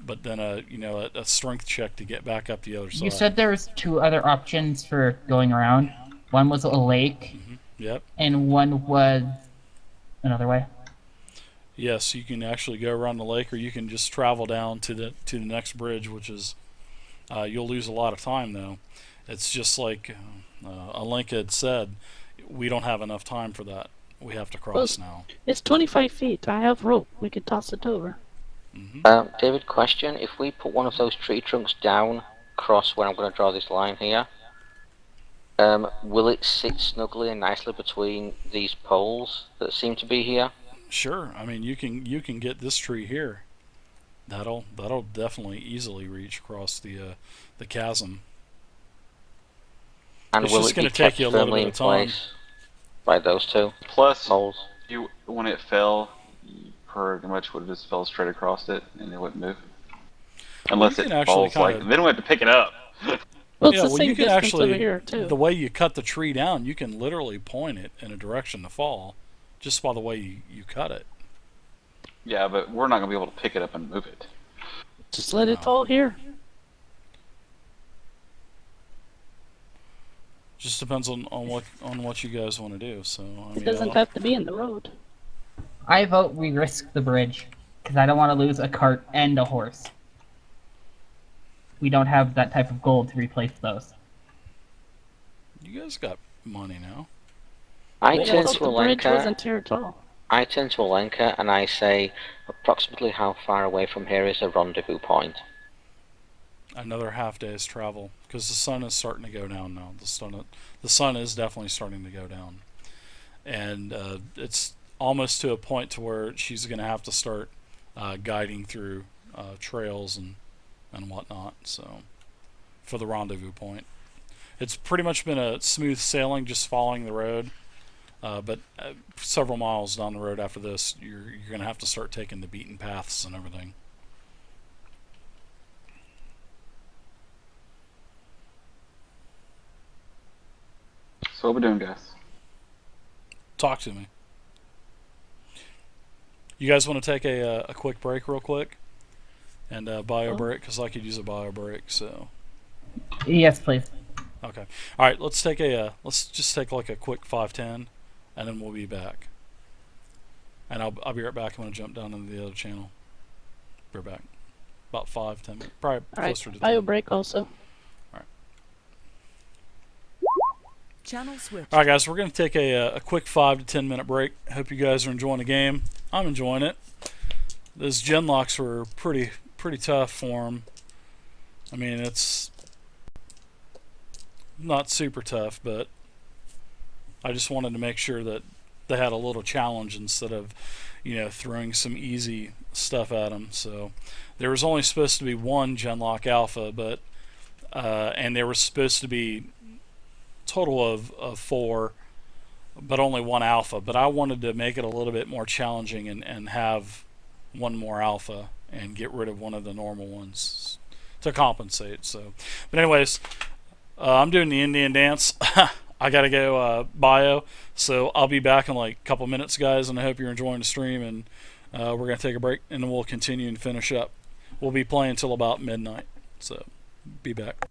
but then a strength check to get back up the other You side. said there was two other options for going around. One was a lake, Yep. and one was another way. Yes, you can actually go around the lake, or you can just travel down to the next bridge, which is you'll lose a lot of time though. It's just like Alenka had said, we don't have enough time for that. We have to Well, cross now. it's 25 feet. I have rope. We could toss it over. David, question: if we put one of those tree trunks down, across where I'm going to draw this line here, will it sit snugly and nicely between these poles that seem to be here? Sure. I mean, you can get this tree here. That'll definitely easily reach across the chasm. And It's will just it going be to take kept you a little firmly bit in of time. place by those two Plus, poles? when it fell, you pretty much would have just fell straight across it and it wouldn't move. Well, you Unless it can actually falls kind like. of Then we have to pick it up. Well, it's yeah. the Well, you same can distance over actually here, too. the way you cut the tree down, you can literally point it in a direction to fall, just by the way you cut it. Yeah, but we're not going to be able to pick it up and move it. Just let it No. fall here. Just depends on what you guys want to do. So I It mean, doesn't have to be in the road. I vote we risk the bridge, because I don't want to lose a cart and a horse. We don't have that type of gold to replace those. you guys got money now. I I turn thought to the bridge Alenka. wasn't here at all. I turn to Alenka and I say, approximately how far away from here is a rendezvous point? Another half day's travel because the sun is starting to go down now. The sun is definitely starting to go down, and it's almost to a point to where she's going to have to start guiding through trails and whatnot. So for the rendezvous point, it's pretty much been a smooth sailing, just following the road. But several miles down the road after this, you're going to have to start taking the beaten paths and everything. So what we doing, guys? Talk to me. You guys want to take a quick break, real quick, and bio break because I could use a bio break. So Yes, please. okay, all right. Let's just take like a quick 5-10, and then we'll be back. And I'll be right back. I'm gonna jump down into the other channel. Be right back. About 5-10 minutes, probably All right, closer to bio 10. break also. Channel switch. All right, guys, we're going to take a quick 5 to 10 minute break. Hope you guys are enjoying the game. I'm enjoying it. Those gen locks were pretty tough for them. I mean, it's not super tough, but I just wanted to make sure that they had a little challenge instead of, throwing some easy stuff at them. So there was only supposed to be one gen lock alpha, but and there was supposed to be total of four, but only one alpha. But I wanted to make it a little bit more challenging and have one more alpha and get rid of one of the normal ones to compensate. So, but anyways, I'm doing the Indian dance. I gotta go bio, so I'll be back in like a couple minutes, guys. And I hope you're enjoying the stream. And we're gonna take a break, and then we'll continue and finish up. We'll be playing until about midnight. So, be back.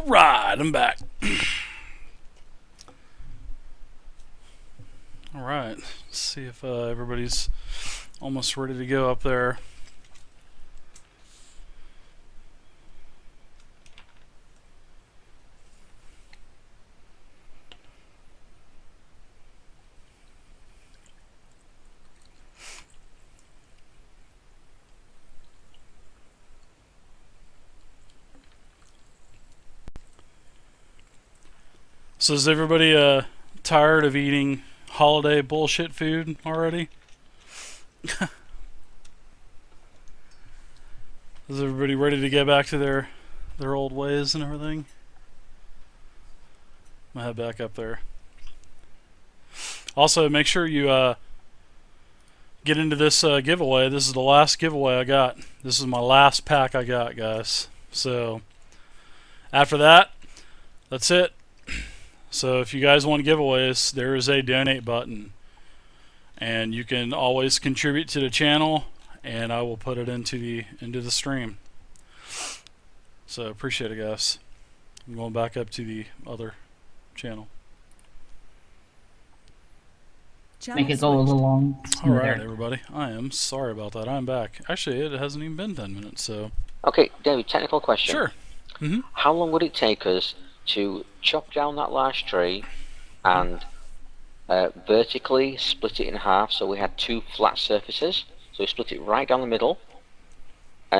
Alright, I'm back. Alright, let's see if everybody's almost ready to go up there. So is everybody tired of eating holiday bullshit food already? Is everybody ready to get back to their old ways and everything? I'm gonna head back up there. Also, make sure you get into this giveaway. This is the last giveaway I got. This is my last pack I got, guys. So after that, that's it. So if you guys want giveaways, there is a donate button, and you can always contribute to the channel, and I will put it into the stream. So appreciate it, guys. I'm going back up to the other channel. Channel Make it go a switched. little long. All right, everybody. I am sorry about that. I'm back. Actually, it hasn't even been 10 minutes, so. Okay, David, technical question. Sure. Mm-hmm. How long would it take us to chop down that large tree and vertically split it in half so we had two flat surfaces? So we split it right down the middle,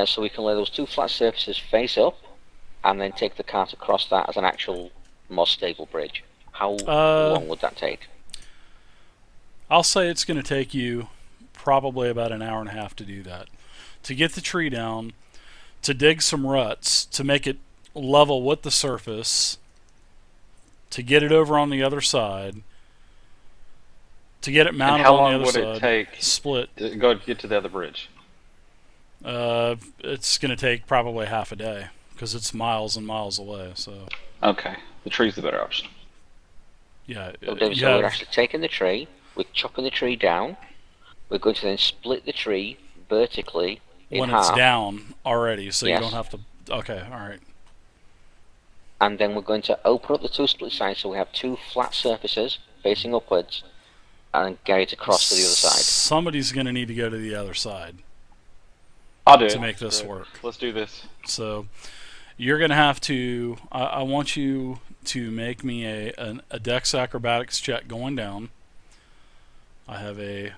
so we can lay those two flat surfaces face up, and then take the cart across that as an actual more stable bridge. How long would that take? I'll say it's going to take you probably about an hour and a half to do that. To get the tree down, to dig some ruts, to make it level with the surface, to get it over on the other side, to get it And mounted how on long the other would side, it take split. to go get to the other bridge? It's going to take probably half a day because it's miles and miles away. So Okay, the tree's the better option. yeah, So, David, you so we're have- actually taking the tree, we're chopping the tree down, we're going to then split the tree vertically in when half, it's down already, so you Yes. don't have to. Okay, all right. and then we're going to open up the two split sides so we have two flat surfaces facing upwards, and get it across to the other side. Somebody's going to need to go to the other side I'll do it. to make this Good. work. Let's do this. So you're going to have to. I want you to make me a Dex Acrobatics check going down. I have a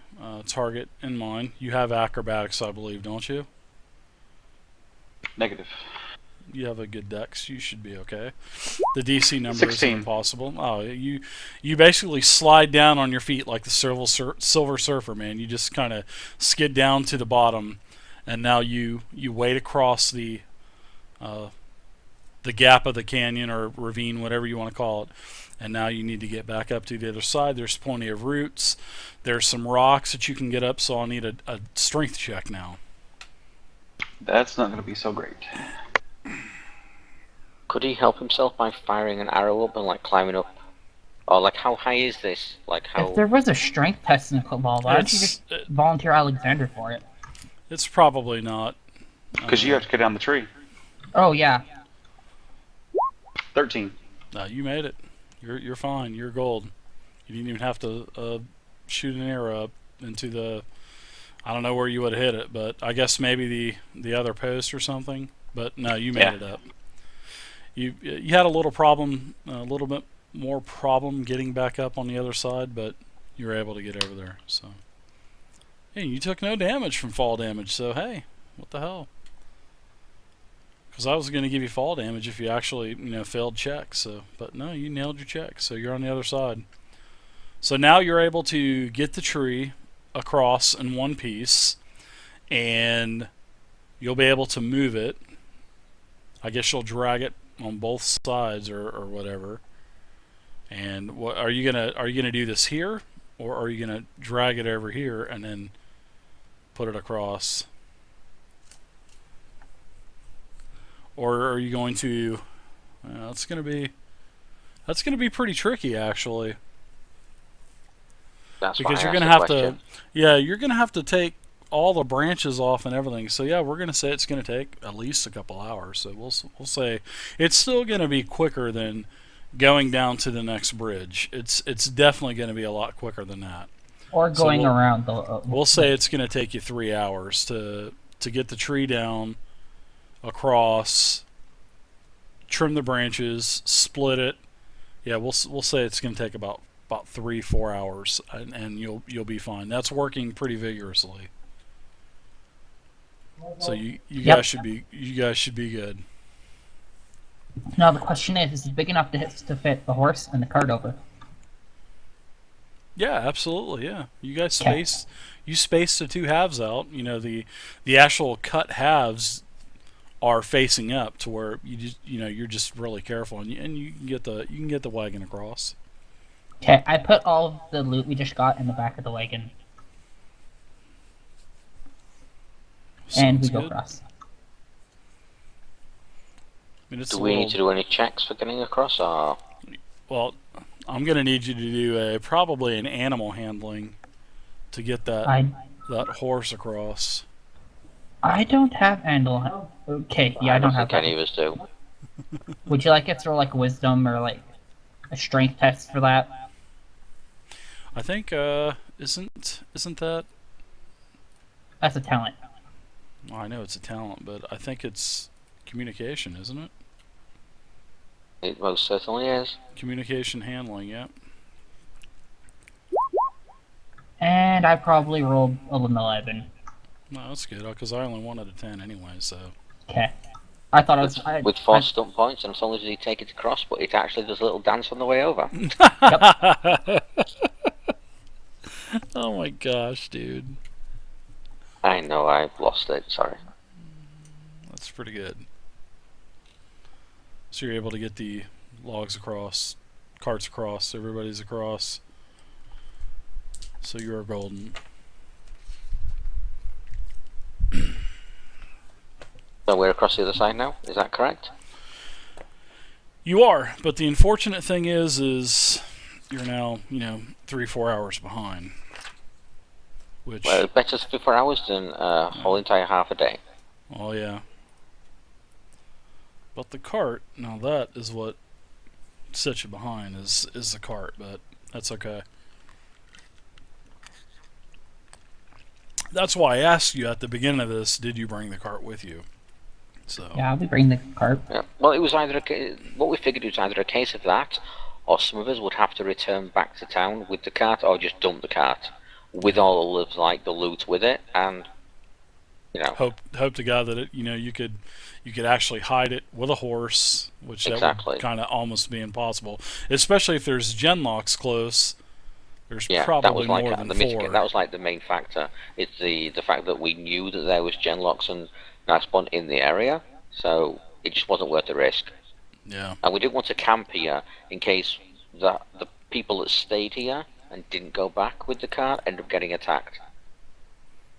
target in mind. You have Acrobatics, I believe, don't you? Negative. You have a good Dex. You should be okay. The DC number 16. is impossible. Oh, you basically slide down on your feet like the Silver Surfer, man. You just kind of skid down to the bottom, and now you wade across the gap of the canyon or ravine, whatever you want to call it. And now you need to get back up to the other side. There's plenty of roots. There's some rocks that you can get up, so I'll need a strength check now. That's not going to be so great. Could he help himself by firing an arrow up and like climbing up? Or like how high is this? Like how? If there was a strength test in football, why don't you It's, just volunteer Alexander for it? it's probably not. Because you have to cut down the tree. Oh yeah. 13. You made it. You're fine. You're gold. You didn't even have to shoot an arrow up into the. I don't know where you would have hit it, but I guess maybe the other post or something. But no, you made Yeah. it up. You had a little problem, a little bit more problem getting back up on the other side, but you were able to get over there. So, hey, you took no damage from fall damage. So hey, what the hell? Because I was going to give you fall damage if you actually, failed checks. So, but no, you nailed your check. So you're on the other side. So now you're able to get the tree across in one piece, and you'll be able to move it. I guess you'll drag it on both sides or whatever. And what are you gonna do this here, or are you gonna drag it over here and then put it across? Or are you going to? That's gonna be pretty tricky, actually, That's because why I you're asked gonna the have question. to. Yeah, you're gonna have to take all the branches off and everything. So yeah, we're gonna say it's gonna take at least a couple hours. So we'll say it's still gonna be quicker than going down to the next bridge. It's definitely gonna be a lot quicker than that. Or So going we'll- around the. We'll say it's gonna take you 3 hours to get the tree down, across, trim the branches, split it. Yeah, we'll say it's gonna take about 3-4 hours, and you'll be fine. That's working pretty vigorously. So you Yep. guys should be good. Now the question is it big enough to fit the horse and the cart over? Yeah, absolutely. Yeah, you guys Okay. space the two halves out. You know the actual cut halves are facing up to where you're just really careful, and you can get the wagon across. Okay, I put all of the loot we just got in the back of the wagon, and we Sounds go good. across. I mean, it's Do a we little, need to do any checks for getting across, or well, I'm gonna need you to do probably an animal handling to get that horse across. I don't have handle. Okay, yeah, I don't have think any that. of us do. Would you like it to roll like wisdom or like a strength test for that? I think isn't that? That's a talent. Well, I know it's a talent, but I think it's communication, isn't it? It most certainly is. Communication handling, yeah. And I probably rolled an 11. No, that's good because I only wanted a 10 anyway. So Okay. I thought it was. With 4 stump points, and not only does he take it across, but it actually does a little dance on the way over. Oh my gosh, dude, I know, I've lost it, sorry. that's pretty good. So you're able to get the logs across, carts across, everybody's across. So you are golden. So we're across the other side now, is that correct? You are, but the unfortunate thing is you're now 3-4 hours behind. Which, Well, it's better 54 hours than a whole entire half a day. oh yeah. But the cart, now that is what sets you behind is the cart, but that's okay. That's why I asked you at the beginning of this, did you bring the cart with you? So Yeah, we bring the cart. Yeah. Well, it was either what we figured it was either a case of that, or some of us would have to return back to town with the cart, or just dump the cart with all of like the loot with it, and hope to God that you could actually hide it with a horse, which that Exactly. would kind of almost be impossible, especially if there's genlocks close. There's yeah, probably that was like more than the 4. that was like the main factor. It's the fact that we knew that there was genlocks and nice spawn in the area, so it just wasn't worth the risk. Yeah. And we didn't want to camp here in case the people that stayed here and didn't go back with the cart ended up getting attacked.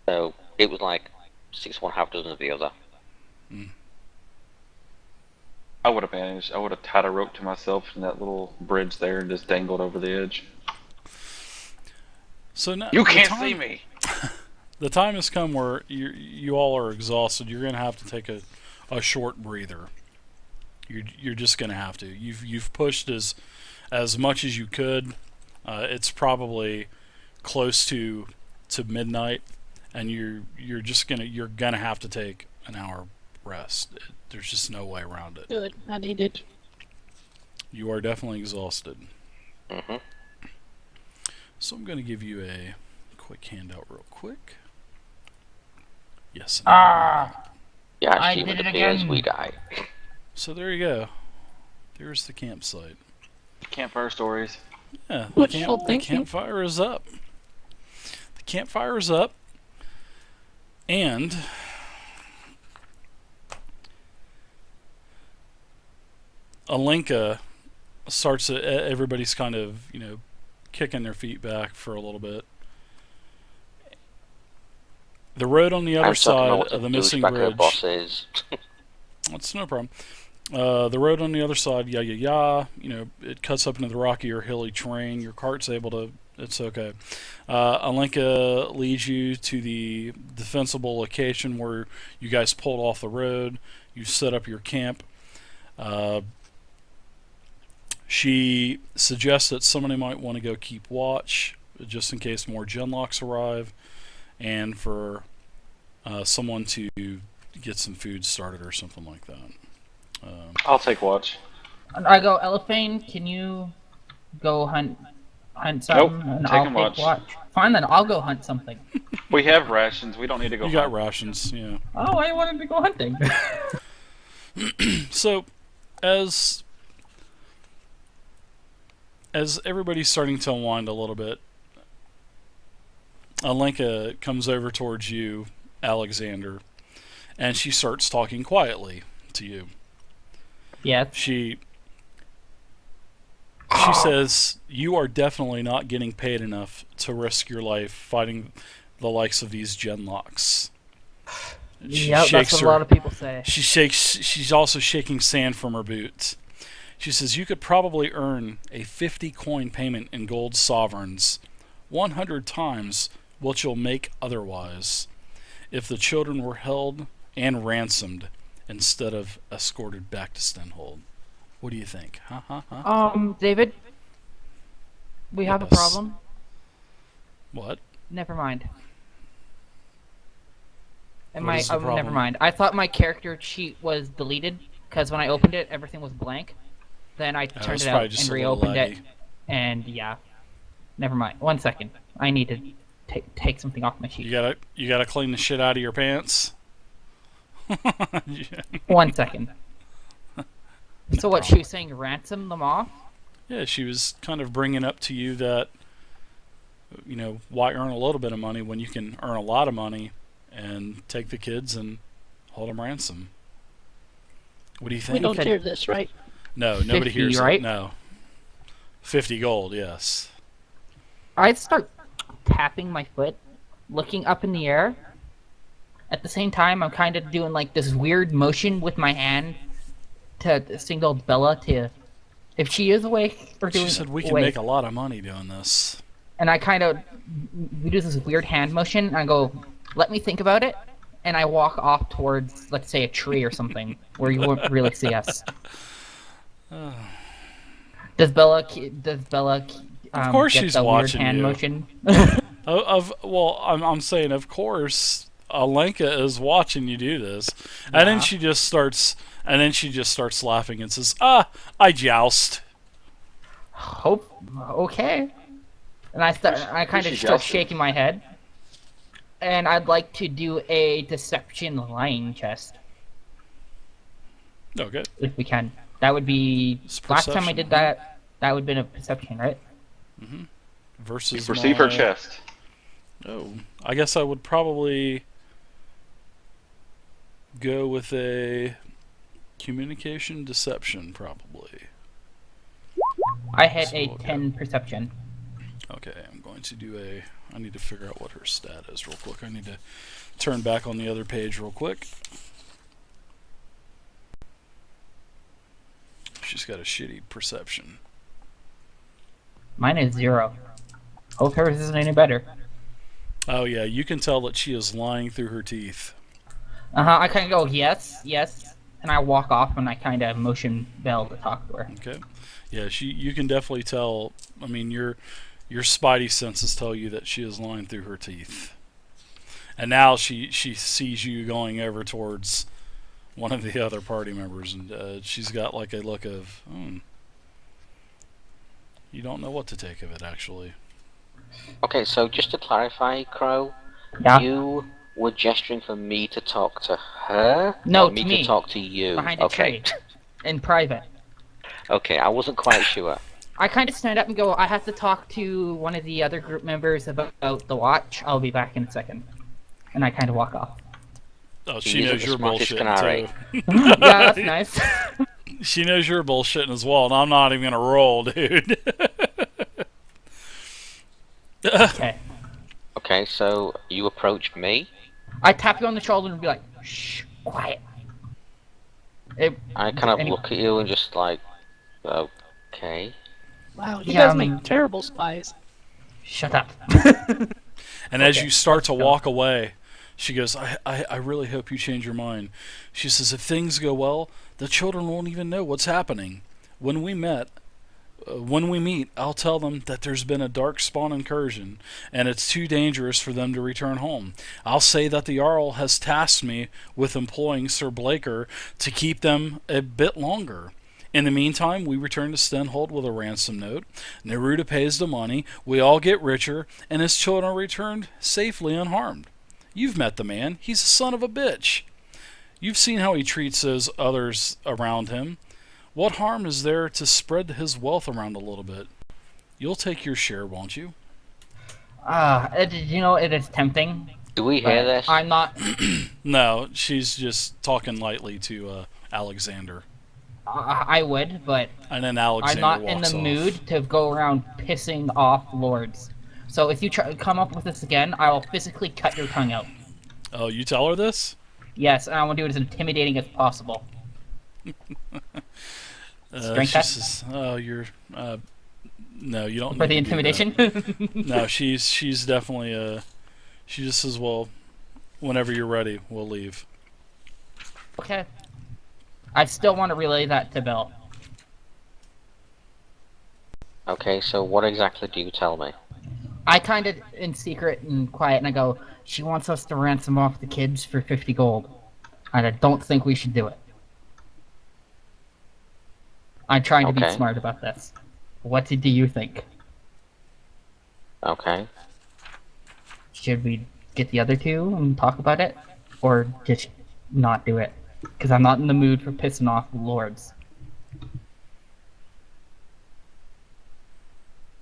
So it was like 6 one, half dozen of the other. I would have managed. I would have tied a rope to myself in that little bridge there and just dangled over the edge. So now You the can't time- see me. The time has come where you all are exhausted. You're going to have to take a short breather. You're just going to have to. You've pushed as much as you could. It's probably close to midnight, and you're gonna have to take an hour rest. There's just no way around it. Good. I needed. You are definitely exhausted. hmm So I'm gonna give you a quick handout real quick. Yes. Ah! Yeah, I as did it it appears, again. we die. So there you go. There's the campsite. Campfire stories. Yeah, Wishful the thinking. campfire is up. The campfire is up, and Alenka starts. Everybody's kind of kicking their feet back for a little bit. The road on the other I'm talking about side what of the the missing douchebag her bridge. boss is. That's no problem. The road on the other side, it cuts up into the rocky or hilly terrain. Your cart's able to It's okay. Alenka leads you to the defensible location where you guys pulled off the road. You set up your camp. Uh, she suggests that somebody might want to go keep watch, just in case more genlocks arrive, and for someone to get some food started or something like that. I'll take watch. And I go, Elephane, can you go hunt Nope, something? And I'll taking take watch. Fine, then I'll go hunt something. We have rations. We don't need to go. You got hunt. rations, yeah. Oh, I wanted to go hunting. So, as everybody's starting to unwind a little bit, Alenka comes over towards you, Alexander, and she starts talking quietly to you. Yes. She says, "You are definitely not getting paid enough to risk your life fighting the likes of these genlocks." She Yep, that's shakes what her- a lot of people say. She's also shaking sand from her boots. She says, "You could probably earn a 50 coin payment in gold sovereigns, 100 times what you'll make otherwise, if the children were held and ransomed instead of escorted back to Stenhold. What do you think?" David, we have a Yes. problem. What? Never mind. What is the Never problem? mind. I thought my character sheet was deleted because when I opened it, everything was blank. Then I turned it's it probably out just and a little reopened it, laggy. and yeah, never mind. 1 second. I need to take something off my sheet. You gotta clean the shit out of your pants. 1 second. So what? She was saying ransom them off? Yeah, she was kind of bringing up to you that, why earn a little bit of money when you can earn a lot of money and take the kids and hold them ransom. What do you We think? don't said- hear this, right? No, nobody 50, hears right? it. No. 50 gold, yes. I'd start tapping my foot, looking up in the air. At the same time, I'm kind of doing like this weird motion with my hand to signal Bella to, if she is awake or doing. She said we can awake. make a lot of money doing this. And I kind of, we do this weird hand motion, and I go, let me think about it, and I walk off towards, let's say, a tree or something, where you won't really see us. Does Bella, Of course get she's the watching weird hand you. motion? I'm saying, of course, Alenka is watching you do this, and then Yeah. she just starts laughing and says, I joust." Okay. And I kind of she start jousting? shaking my head. And I'd like to do a deception lying chest, Okay. if we can. That would be It's last time I perception. did that. That would have been a perception, right? Versus Perceive her my- chest. Oh, I guess I would probably go with a communication deception, probably. I had So a we'll go. 10 perception. Okay, I'm going to do I need to figure out what her stat is real quick. I need to turn back on the other page real quick. She's got a shitty perception. Mine is 0. Hope hers isn't any better. Oh yeah, you can tell that she is lying through her teeth. I kind of go, yes, yes. And I walk off and I kind of motion Belle to talk to her. Okay. Yeah, you can definitely tell. I mean, your spidey senses tell you that she is lying through her teeth. And now she sees you going over towards one of the other party members, and she's got like a look of, you don't know what to take of it, actually. Okay, so just to clarify, Crow, Yeah. you were gesturing for me to talk to her? No, or me to me. to talk to you? Behind a okay. tree. In private. Okay, I wasn't quite sure. I kind of stand up and go, I have to talk to one of the other group members about the watch. I'll be back in a second. And I kind of walk off. Oh, He she isn't knows the you're smartest bullshitting canary. too. Yeah, that's nice. She knows you're bullshitting as well, and I'm not even gonna roll, dude. Okay. Okay, so you approach me. I tap you on the shoulder and be like, shh, quiet. I kind of Any- look at you and just like, okay. Wow, you Yeah, guys I mean- make terrible spies. Shut up. And as Okay, you start let's to go. walk away, she goes, I really hope you change your mind. She says, if things go well, the children won't even know what's happening. When we meet, I'll tell them that there's been a dark spawn incursion, and it's too dangerous for them to return home. I'll say that the Jarl has tasked me with employing Sir Blaker to keep them a bit longer. In the meantime, we return to Stenhold with a ransom note. Neruda pays the money, we all get richer, and his children are returned safely unharmed. You've met the man. He's a son of a bitch. You've seen how he treats those others around him. What harm is there to spread his wealth around a little bit? You'll take your share, won't you? It is tempting, Do we hear but this? I'm not. No, she's just talking lightly to Alexander. I would, but And then I'm Alexander not in walks the off. mood to go around pissing off lords. So if you come up with this again, I will physically cut your tongue out. Oh, you tell her this? Yes, and I want to do it as intimidating as possible. Strength She test? says, "Oh, you're no, you don't For need the to do that." intimidation? No, she's definitely she just says, "Well, whenever you're ready, we'll leave." Okay. I still want to relay that to Bill. Okay, so what exactly do you tell me? I kind of, in secret and quiet, and I go, she wants us to ransom off the kids for 50 gold. And I don't think we should do it. I'm trying to be Okay. smart about this. What do you think? Okay. Should we get the other two and talk about it? Or just not do it? Because I'm not in the mood for pissing off lords.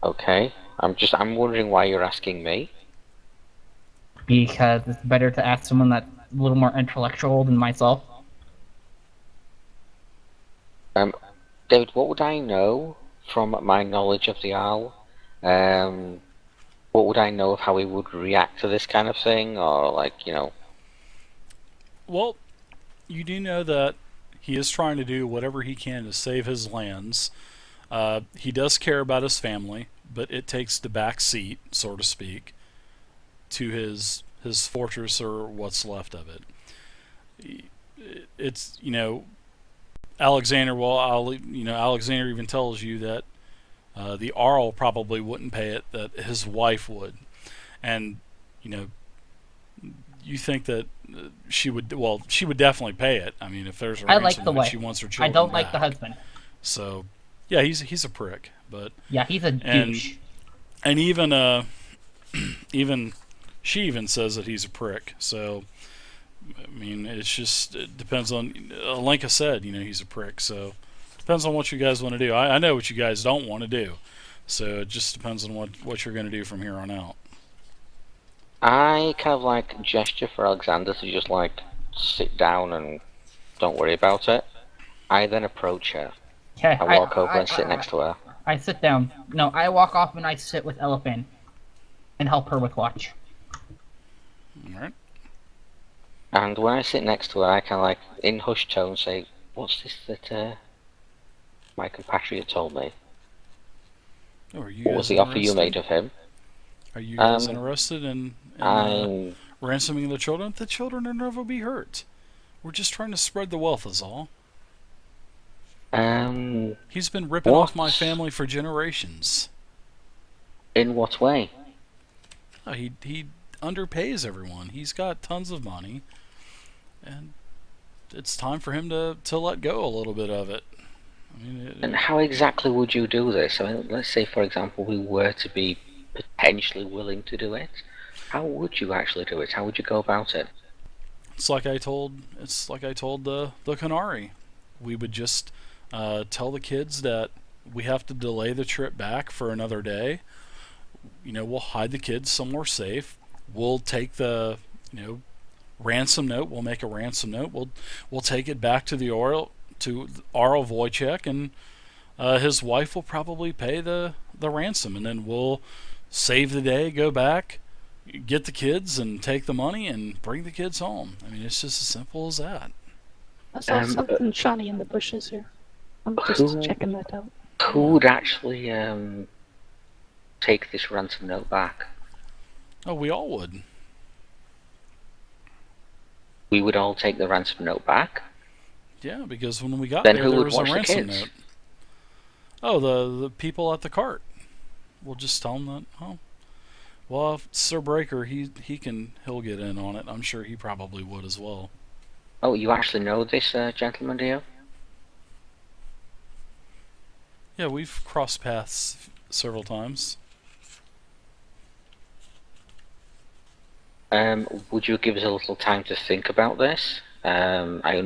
Okay. I'm wondering why you're asking me. Because it's better to ask someone that's a little more intellectual than myself. David, what would I know from my knowledge of the owl? What would I know of how he would react to this kind of thing, or Well, you do know that he is trying to do whatever he can to save his lands. He does care about his family, but it takes the back seat, so to speak, to his fortress or what's left of it. It's Alexander. Well, Alexander even tells you that the Arl probably wouldn't pay it; that his wife would, and you think that she would. Well, she would definitely pay it. I mean, if there's a I like ransom the note, wife. she wants her I children don't like the back. husband. So, yeah, he's a prick, but Yeah, he's a And- douche. and even even she even says that he's a prick. So, I mean, it depends on. Lenka said, he's a prick. So, depends on what you guys want to do. I know what you guys don't want to do. So it just depends on what you're going to do from here on out. I kind of gesture for Alexander to just sit down and don't worry about it. I then approach her. Okay, I walk over and sit next to her. I sit down. No, I walk off and I sit with Elephant and help her with watch. All right. And when I sit next to her, I kind of in hushed tone say, "What's this that my compatriot told me? Oh, are you What guys was the offer you interested? made of him?" Are you guys Um, interested in I'm ransoming the children? The children will never be hurt. We're just trying to spread the wealth, is all. He's been ripping off my What? family for generations. in what way? Oh, he underpays everyone. He's got tons of money, and it's time for him to let go a little bit of it. I mean, And how exactly would you do this? I mean, let's say, for example, we were to be potentially willing to do it. How would you actually do it? How would you go about it? it's like I told the Canary. We would just tell the kids that we have to delay the trip back for another day. We'll hide the kids somewhere safe. We'll take the ransom note. We'll make a ransom note. We'll take it back to the Arl Wojciech, and his wife will probably pay the ransom, and then we'll save the day, go back, get the kids, and take the money and bring the kids home. I mean, it's just as simple as that. I saw Um, something shiny in the bushes here. I'm just who- checking that out. Who would actually take this ransom note back? Oh, we all would. We would all take the ransom note back? Yeah, because when we got Then there, who there would was a watch the ransom kids? note. Oh, the people at the cart. We'll just tell them that. Oh, well, if Sir Breaker, he'll get in on it. I'm sure he probably would as well. Oh, you actually know this gentleman, do you? Yeah, we've crossed paths several times. Would you give us a little time to think about this? I